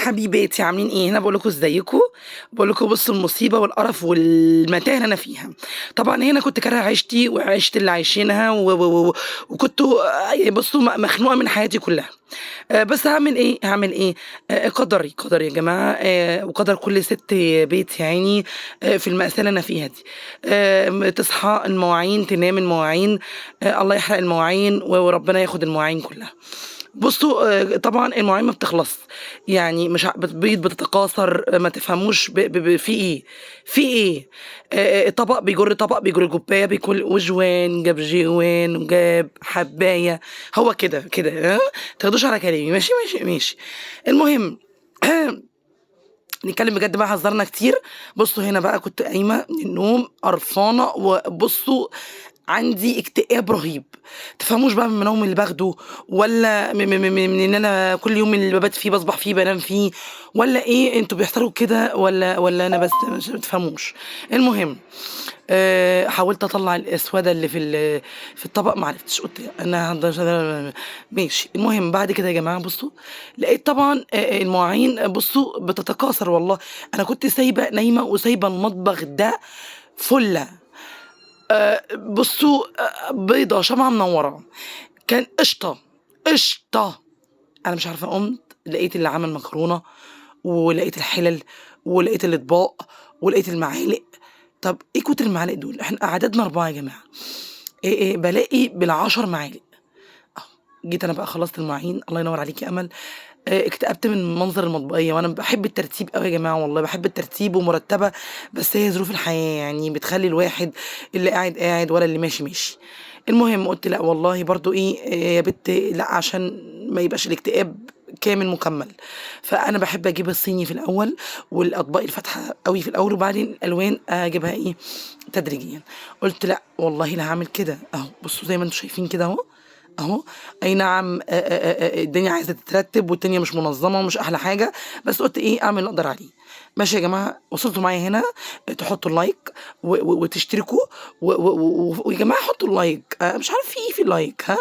حبيباتي عاملين ايه؟ هنا بقول لكم ازيكم. بقول لكم بصوا المصيبه والقرف والمتاهه اللي انا فيها. طبعا هنا كنت كارهه عيشتي وعيشت اللي عايشينها وكنت بصوا مخنوقه من حياتي كلها. بس هعمل ايه. قدر يا جماعه، وقدر كل ست بيت يا عيني. في المأساة اللي انا فيها دي. تصحى المواعين تنام المواعين. الله يحرق المواعين وربنا ياخد المواعين كلها. بصوا، طبعا المواعين ما بتخلص. يعني مش بتبيض بتتكاثر، ما تفهموش في ايه. طبق بيجر طبق بيجر كوبايه بيكل وجوان جاب جوان وجاب حبايه. هو كده كده، ها. تاخدوش على كلامي، ماشي ماشي ماشي. المهم نتكلم بجد بقى، حذرنا كتير. بصوا هنا بقى كنت قايمه من النوم قرفانه، وبصوا عندي اكتئاب رهيب. تفهموش بقى من النوم اللي باخده، ولا من ان انا كل يوم اللي ببات فيه بصبح فيه بنام فيه، ولا ايه انتوا بيحصلوا كده، ولا انا بس مش بتفهموش. المهم، حاولت اطلع الاسوده اللي في الطبق، ما عرفتش. قلت انا ماشي. المهم بعد كده يا جماعه بصوا، لقيت طبعا المواعين بصوا بتتكاثر والله. انا كنت سايبه نايمه وسايبه المطبخ ده فله. بصوا، بيضه شمعة منوره. كان قشطه قشطه. انا مش عارفه، قمت لقيت اللي عمل مكرونه، ولقيت الحلل، ولقيت الاطباق، ولقيت المعالق. طب ايه كتر المعالق دول؟ احنا عددنا 4 يا جماعه. إيه بلاقي بالعشر معالق. أهو. جيت انا بقى خلصت المواعين، الله ينور عليك يا امل. اكتئبت من منظر المطبخيه، وانا بحب الترتيب قوي يا جماعه، والله بحب الترتيب ومرتبه. بس هي ظروف الحياه يعني بتخلي الواحد اللي قاعد قاعد ولا اللي ماشي ماشي. المهم قلت لا والله برضو ايه، يا بت لا، عشان ما يبقاش الاكتئاب كامل مكمل. فانا بحب اجيب الصيني في الاول، والاطباق الفاتحه قوي في الاول، وبعدين الالوان اجيبها ايه تدريجيا. قلت لا والله لا هعمل كده. اهو بصوا زي ما انتم شايفين كده اهو. اهو. اي نعم، الدنيا عايزه تترتب والدنيا مش منظمه ومش احلى حاجه. بس قلت ايه اعمل اللي اقدر عليه. ماشي يا جماعه، وصلتوا معايا هنا. تحطوا اللايك وتشتركوا. ويا جماعه حطوا اللايك. مش عارف في ايه في اللايك، ها.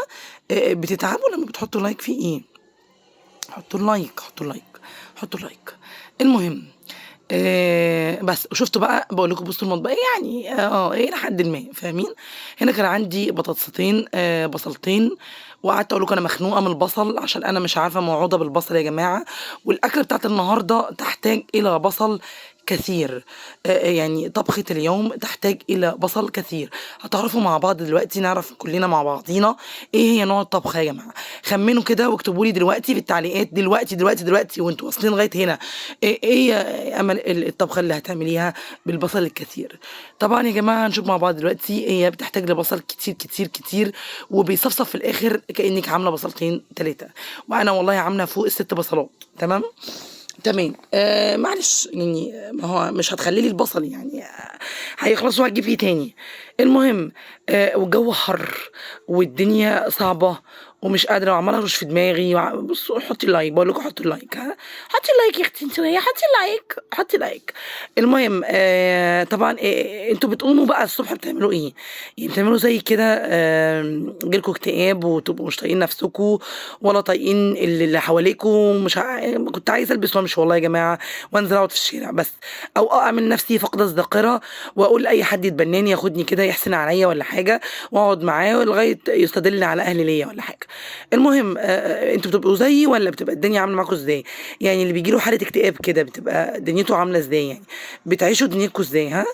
بتتعبوا لما بتحطوا لايك في ايه؟ حطوا اللايك حطوا اللايك حطوا اللايك. المهم، بس وشفتوا بقى بقول لكم بصوا المطبخ يعني ايه لحد ما فاهمين. هنا كان عندي بطاطستين، بصلتين. وقعدت اقول لكم انا مخنوقه من البصل، عشان انا مش عارفه موعوده بالبصل يا جماعه. والاكله بتاعت النهارده تحتاج الى بصل كثير. يعني طبخة اليوم تحتاج إلى بصل كثير. هتعرفوا مع بعض دلوقتي، نعرف كلنا مع بعضينا إيه هي نوع الطبخة يا جماعة. خمنوا كده واكتبوا لي دلوقتي في التعليقات، دلوقتي دلوقتي دلوقتي وانتوا واصلين لغاية هنا. إيه يا أمل الطبخة اللي هتعمليها بالبصل الكثير؟ طبعا يا جماعة هنشوف مع بعض دلوقتي. هي بتحتاج لبصل كتير كتير كتير، وبيصفصف في الآخر كأنك عاملة بصلتين 3. وأنا والله عاملة فوق ال6 بصلات. تمام. معلش يعني، ما هو مش هتخلي لي البصل يعني. هيخلصوا هتجيب ايه تاني. المهم، والجو حر والدنيا صعبة، ومش قادرة وعمالة ارش في دماغي. بصوا حطي اللايك، بقول لكم حطوا اللايك، ها. حطي اللايك يا اختي، انت حطي اللايك حطي لايك. المهم، طبعا انتوا بتقوموا بقى الصبح بتعملوا ايه؟ يعني بتعملوا زي كده، جيلكوا اكتئاب وتبقوا مش طايقين نفسكوا ولا طايقين اللي حواليكوا. مش كنت عايزه البس وامشي والله يا جماعه، وانزل اقعد في الشارع بس، او اعمل نفسي فاقده الذاكره، واقول لاي حد يتبناني ياخدني كده يحسن عليا ولا حاجه، واقعد معاه لغايه يستدل على اهلي ليا ولا حاجه. المهم، انتوا بتبقوا زيي ولا بتبقى الدنيا عامله معاكم ازاي؟ يعني اللي بيجي له حاله اكتئاب كده بتبقى دنيته عامله ازاي يعني؟ بتعيشوا دنيتكم ازاي، ها؟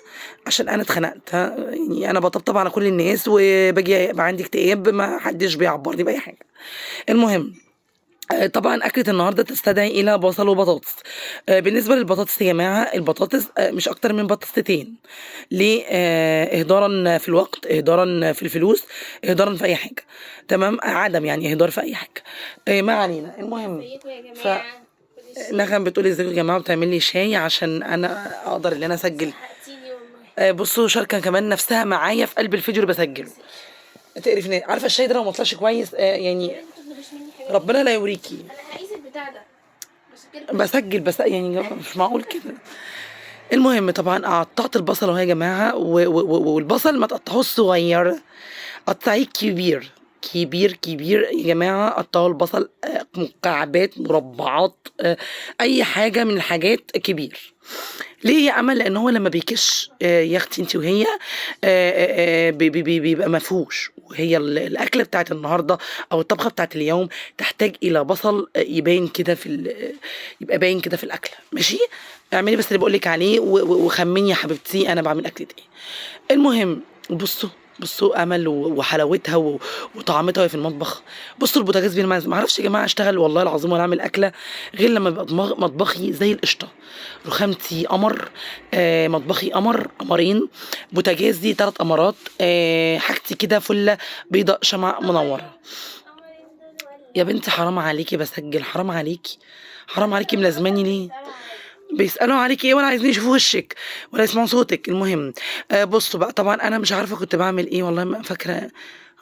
عشان انا اتخنقت، ها. يعني انا بطبطب على كل الناس، وباجي يبقى عندي اكتئاب ما حدش بيعبرني باي حاجه. المهم، طبعا أكلة النهاردة تستدعي إلى بصل وبطاطس. بالنسبة للبطاطس يا جماعة، البطاطس مش أكتر من بطاطستين. ليه؟ إهدارا في الوقت، إهدارا في الفلوس، إهدارا في أي حاجة. تمام، عدم يعني إهدار في أي حاجة. ما علينا. المهم، ازيكم يا ف جماعة؟ خد الشاي. نغم بتقولي ازيكم يا جماعة، بتعمل لي شاي عشان أنا أقدر إن أنا أسجل. زهقتيني والله. بصوا شاركة كمان نفسها معايا في قلب الفيديو اللي بسجله. تقرفني، عارفة الشاي ده لو ما طلعش كويس يعني يا بنت ما تطلبيش مني حاجة ليه؟ ربنا لا يوريكي. انا هقيس البتاع ده بسجله. بس يعني مش معقول كده. المهم طبعا قطعت البصل اهو يا جماعه، والبصل ما تقطعوش صغير، قطعيه كبير. كبير كبير يا جماعه، قطعوا البصل مكعبات، مربعات، اي حاجه من الحاجات كبير. ليه يا امل؟ لان هو لما بيكش يا اختي انت وهي بيبقى مفهوش. وهي الاكله بتاعت النهارده او الطبخه بتاعت اليوم تحتاج الى بصل يبان كده يبقى باين كده في الاكله. ماشي، اعملي بس اللي بقولك عليه وخمني يا حبيبتي انا بعمل اكله ايه. المهم بصوا امل وحلاوتها وطعمتها وهي في المطبخ. بصوا البوتاجاز بيلمع. ما اعرفش يا جماعه اشتغل والله العظيم ولا اعمل اكله غير لما يبقى مطبخي زي القشطه. رخامتي قمر، مطبخي قمرين، بوتاجازي 3 قمرات، حاجتي كده فله بيضاء شمع منوره. يا بنتي حرام عليكي، بسجل، حرام عليكي، حرام عليكي، ملازماني ليه؟ بيسألوا عليكي ايه ولا عايزين يشوفوا وشك ولا يسمعوا صوتك. المهم بصوا بقى، طبعا انا مش عارفه كنت بعمل ايه، والله ما فاكره.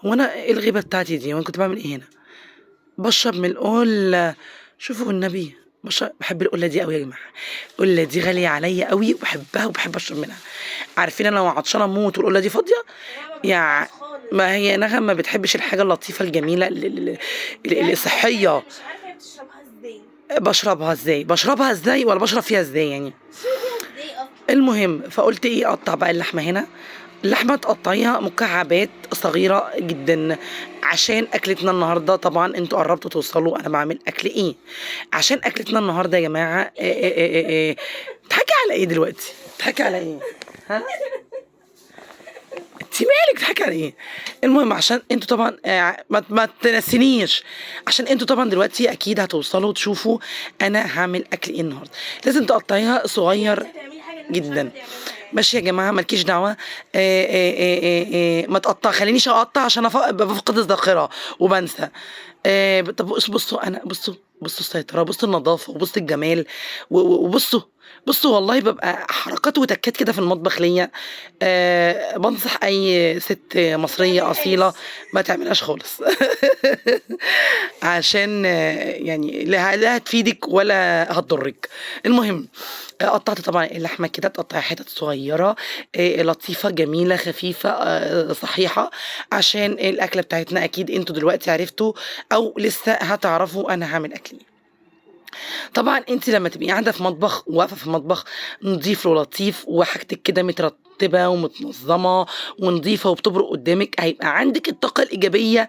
هو انا ايه الغيبه بتاعتي دي؟ وانا كنت بعمل ايه هنا؟ بشرب من القله. شوفوا النبي، بحب القله دي قوي يا جماعه. القله دي غاليه عليا قوي وبحبها وبحب اشرب منها. عارفين انا لو عطشانه اموت والقله دي فاضيه يعني. ما هي نغم ما بتحبش الحاجه اللطيفه الجميله الصحيه. مش عارفه هي بتشربها ازاي. بشربها ازاي ولا بشرب فيها ازاي يعني؟ ازاي اصلا؟ المهم فقلت ايه، اقطع بقى اللحمه هنا. اللحمه تقطعيها مكعبات صغيره جدا عشان اكلتنا النهارده. طبعا انتوا قربتوا توصلوا انا بعمل اكل ايه. عشان اكلتنا النهارده يا جماعه بتحكي على ايه دلوقتي؟ بتحكي على ايه؟ ها؟ انت مالك بتحكي على ايه؟ المهم عشان انتوا طبعا ما تنسينيش. عشان انتوا طبعا دلوقتي اكيد هتوصلوا تشوفوا انا هعمل اكل ايه النهارده. لازم تقطعيها صغير تعملي حاجه انت مش جدا. عارفه تعملها يعني. ماشي يا جماعه مالكيش دعوه. ما تقطع، خلينيش اقطع عشان بفقد الذاكره وبنسى. طب بصوا انا بصوا السيطره، بصوا النظافه، وبصوا الجمال، بصوا والله ببقى حركات وتكات كده في المطبخ ليا. بنصح اي ست مصريه اصيله ما تعملهاش خالص. عشان يعني لا هتفيدك ولا هتضرك. المهم قطعت طبعا اللحمه كده، تقطعي حتت صغيره لطيفه جميله خفيفه صحيحه. عشان الاكله بتاعتنا اكيد انتوا دلوقتي عرفتوا او لسه هتعرفوا انا هعمل اكل ايه. طبعا انت لما تبقي قاعده في مطبخ، واقفه في مطبخ نظيف ولطيف وحاجتك كده مترتبه ومتنظمه ونظيفه وبتبرق قدامك، هيبقى عندك الطاقه الايجابيه.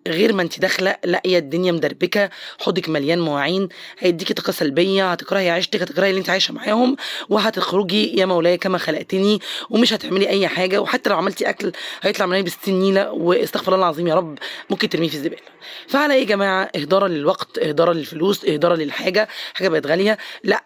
غير ما انت داخله لاقيه الدنيا مدربكه، حوضك مليان مواعين، هيديكي طاقه سلبيه، هتكرهي عيشتك، هتكرهي اللي انت عايشه معاهم، وهتخرجي يا مولاي كما خلقتني ومش هتعملي اي حاجه. وحتى لو عملتي اكل هيطلع من ب 60 نيله، واستغفر الله العظيم يا رب ممكن ترميه في الزباله. فعلى ايه يا جماعه؟ اهدارا للوقت، اهدارا للفلوس، اهدارا للحاجه، حاجه بقت غاليه. لا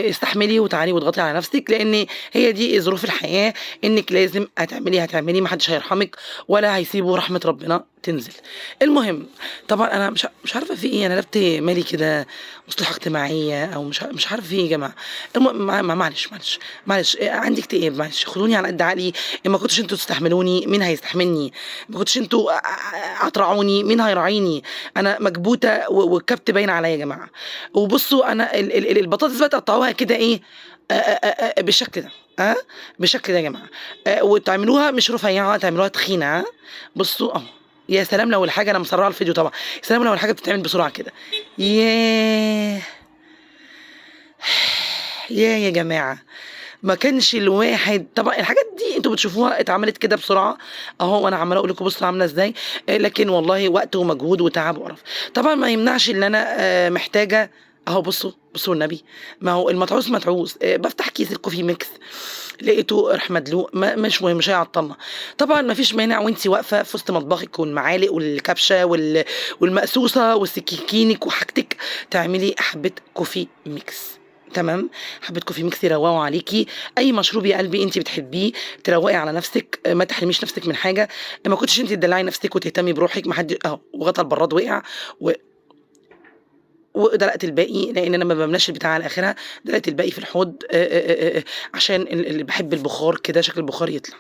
استحملي وتعالي واضغطي على نفسك، لان هي دي ظروف الحياه. انك لازم هتعملي، محدش هيرحمك ولا هيسيبوا رحمه ربنا تنزل. المهم طبعا انا مش عارفه في ايه، انا قلبت مالي كده مصلحه اجتماعيه او مش عارفه في ايه يا جماعه. المهم معلش عندي اكتئاب، معلش خدوني على قد عقلي. ما كنتش انتوا تستحملوني مين هيستحملني؟ ما كنتش انتوا هتراعوني مين هيراعيني؟ انا مكبوته والكبت باين عليا يا جماعه. وبصوا انا البطاطس بقى تقطعوها كده ايه بالشكل ده. بالشكل ده يا جماعه. وتعملوها مش رفيعه، تعملوها تخينه. بصوا اهو. يا سلام لو الحاجه، انا مسرعه الفيديو طبعا، يا سلام لو الحاجه بتتعمل بسرعه كده. ياه يا جماعه، ما كانش الواحد طبعا الحاجات دي انتوا بتشوفوها اتعملت كده بسرعه اهو، وانا عماله اقول لكم بصوا عامله ازاي. لكن والله وقت ومجهود وتعب وقرف. طبعا ما يمنعش ان انا محتاجه اهو. بصوا النبي، ما هو المتعوس متعوس. بفتح كيس الكوفي ميكس لقيته راح مدلوق، مش مهم مش هيعطلنا. طبعا ما فيش مانع وانت واقفه في وسط مطبخك والمعالق والكبشه والمقسوسه والسكينك وحاجتك تعملي حبه كوفي ميكس. تمام، حبه كوفي ميكس يروقوا عليكي. اي مشروب يا قلبي انت بتحبيه تروقي على نفسك، ما تحرميش نفسك من حاجه. ما كنتش انت تدلعي نفسك وتهتمي بروحك، ما حد اهو. وغطى البراد وقع ودلقت الباقي، لان انا ما بملاش البتاع على اخرها. دلقت الباقي في الحوض عشان اللي بحب البخار كده، شكل البخار يطلع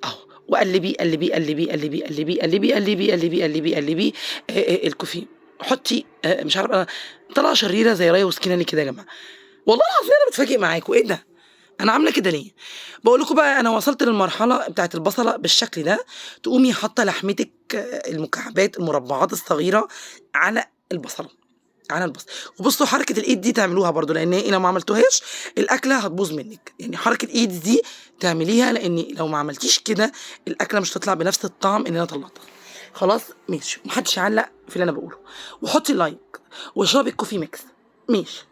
اهو. وقلبي قلبي قلبي قلبي قلبي قلبي قلبي قلبي قلبي قلبي الكوفي. حطي مش عارفه طلع شريره زي رايه وسكينه لي كده يا جماعه. والله العظيم انا بتفاجئ معاكم. ايه ده؟ انا عامله كده ليه؟ بقول لكم بقى انا وصلت للمرحله بتاعت البصله بالشكل ده. تقومي حاطه لحمتك المكعبات المربعات الصغيره على البصله، على البصل. وبصوا حركه الايد دي تعملوها برضو، لان لو ما عملتوهاش الاكله هتبوظ منك. يعني حركه ايد دي تعمليها، لان لو ما عملتيش كده الاكله مش هتطلع بنفس الطعم اللي انا طلعتها. خلاص ماشي، محدش يعلق في اللي انا بقوله. وحطي لايك واشربي الكوفي ميكس. ماشي.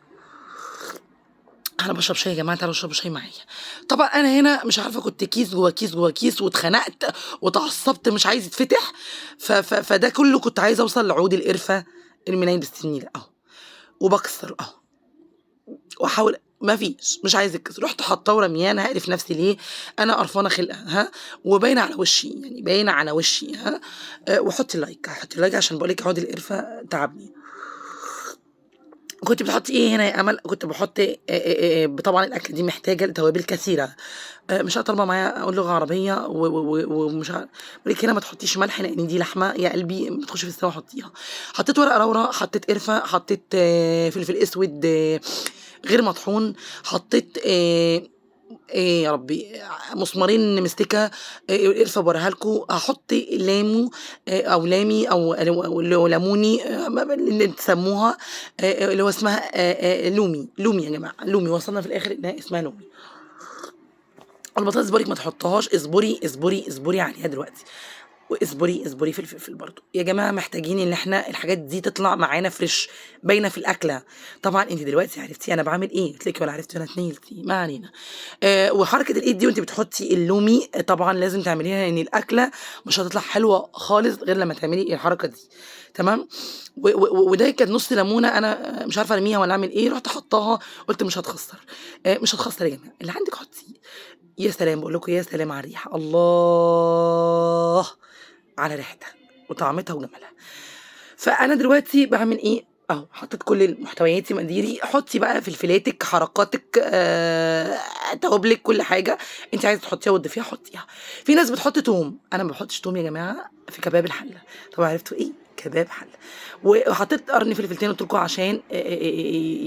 انا بشرب شاي يا جماعه، تعالوا اشربوا شاي معايا. طبعا انا هنا مش عارفه، كنت كيس جوه كيس جوه كيس، واتخنقت واتعصبت مش عايز يتفتح. فده كله كنت عايزه اوصل لعود القرفه المنين بالسنين ده اهو، وبكسر اهو، واحاول ما فيش، مش عايز يتكسر. رحت حاطاه ورمياه. انا هقرف نفسي ليه؟ انا قرفانه خلقه ها، وباينه على وشي، يعني باينه على وشي ها. وحطي لايك، حطي لايك عشان بقول لك عود القرفه تعبني. كنت بتحطي ايه هنا يا امل؟ كنت بحط طبعا الاكله دي محتاجه لتوابل كثيره. مش طالبه معايا اقول لغه عربيه ومش عارف. بقول لك هنا ما تحطيش ملح لان دي لحمه يا قلبي ما تخش في السوا، حطيها. حطيت ورق لورا، حطيت قرفه، حطيت فلفل اسود غير مطحون، حطيت يا ربي مسمارين مستكه. القرفه بوريها لكم. هحط لامو او لامي او ليموني اللي تسموها اللي هو اسمها لومي. لومي يا جماعه، لومي. وصلنا في الاخر انها اسمها لومي. البطاطس بوريك ما تحطهاش، اصبري اصبري اصبري عليها دلوقتي. واصبري اصبري في الفلفل برضو يا جماعه. محتاجين ان احنا الحاجات دي تطلع معانا فريش، باينه في الاكله. طبعا انت دلوقتي عرفتي انا بعمل ايه، قلت لك ولا عرفتي ولا اتنيلتي؟ ما علينا. وحركه الايد دي وانت بتحطي اللومي طبعا لازم تعمليها، لان الاكله مش هتطلع حلوه خالص غير لما تعملي الحركه دي. تمام. وده كانت نص ليمونه، انا مش عارفه ارميها ولا اعمل ايه، رحت حطاها. قلت مش هتخسر. مش هتخسر يا جماعه، اللي عندك حطيه. يا سلام، بقول لكم يا سلام على الريحه، الله على ريحتها وطعمتها وجمالها. فانا دلوقتي بعمل ايه اهو؟ حطيت كل محتوياتي مقاديري. حطي بقى فلفلاتك، حركاتك، توابلك، كل حاجه انت عايزه تحطيها وتضيفيها حطيها. في ناس بتحط توم، انا ما بحطش توم يا جماعه في كباب الحله. طبعا عرفتوا ايه كباب حله. وحطيت قرن فلفلتين قلت لكم عشان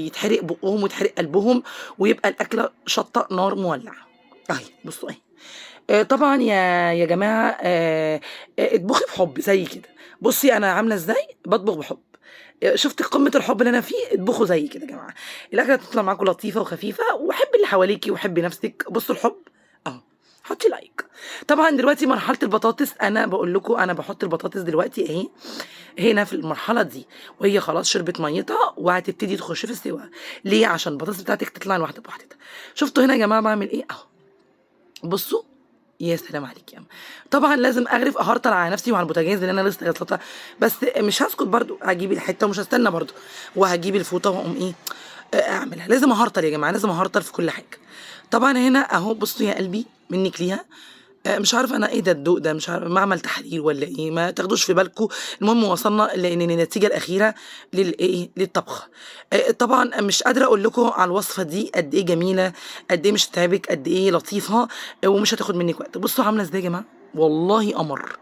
يتحرق بقهم ويتحرق قلبهم، ويبقى الاكله شطه نار مولعه اهي. بصوا اهي. طبعا يا جماعه اطبخي بحب زي كده. بصي انا عامله ازاي بطبخ بحب. شفت قمه الحب اللي انا فيه؟ اطبخوا زي كده يا جماعه. الاكله تطلع معاكم لطيفه وخفيفه، وحبي اللي حواليكي وحبي نفسك. بصوا الحب اهو. حطي لايك. طبعا دلوقتي مرحله البطاطس، انا بقول لكم انا بحط البطاطس دلوقتي اهي هنا في المرحله دي، وهي خلاص شربت ميتها وهتبتدي تخش في السوا. ليه؟ عشان البطاطس بتاعتك تطلع لوحدها بوحدتها. شفتوا هنا يا جماعه بعمل ايه اهو؟ بصوا. يا سلام عليك يا أما. طبعا لازم اغرف اهرطل على نفسي وعلى البوتاجاز اللي انا لسه غسلتها. بس مش هسكت برضو، هجيب الحته ومش هستنى برضو، وهجيب الفوطه واقوم ايه اعملها. لازم اهرطل يا جماعه، لازم اهرطل في كل حاجه. طبعا هنا اهو بصوا يا قلبي منك ليها. مش عارفه انا ايه ده الدوق ده، مش عارفه معمل تحرير ولا ايه، ما تاخدوش في بالكم. المهم وصلنا لان النتيجه الاخيره للايه للطبخ. طبعا مش قادره اقول لكم على الوصفه دي قد ايه جميله، قد ايه مش هتتعبك، قد ايه لطيفه ومش هتاخد منك وقت. بصوا عامله ازاي يا جماعه، والله قمر.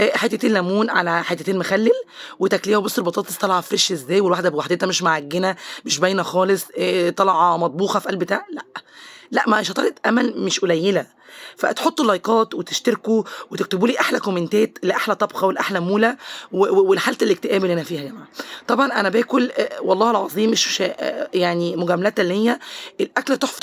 حتتين ليمون على حتتين مخلل وتاكليها. وبص البطاطس طالعه فريش ازاي، والواحده بوحدتها مش معجنه مش باينه خالص، طالعه مطبوخه في قلب بتاع. لا لا، ما شطاره امل مش قليله. فتحطوا لايكات وتشتركوا وتكتبوا لي احلى كومنتات لاحلى طبخه ولاحلى موله ولحاله الاكتئاب اللي انا فيها يا جماعه. طبعا انا باكل والله العظيم مش يعني مجامله ليا، الاكل تحفه.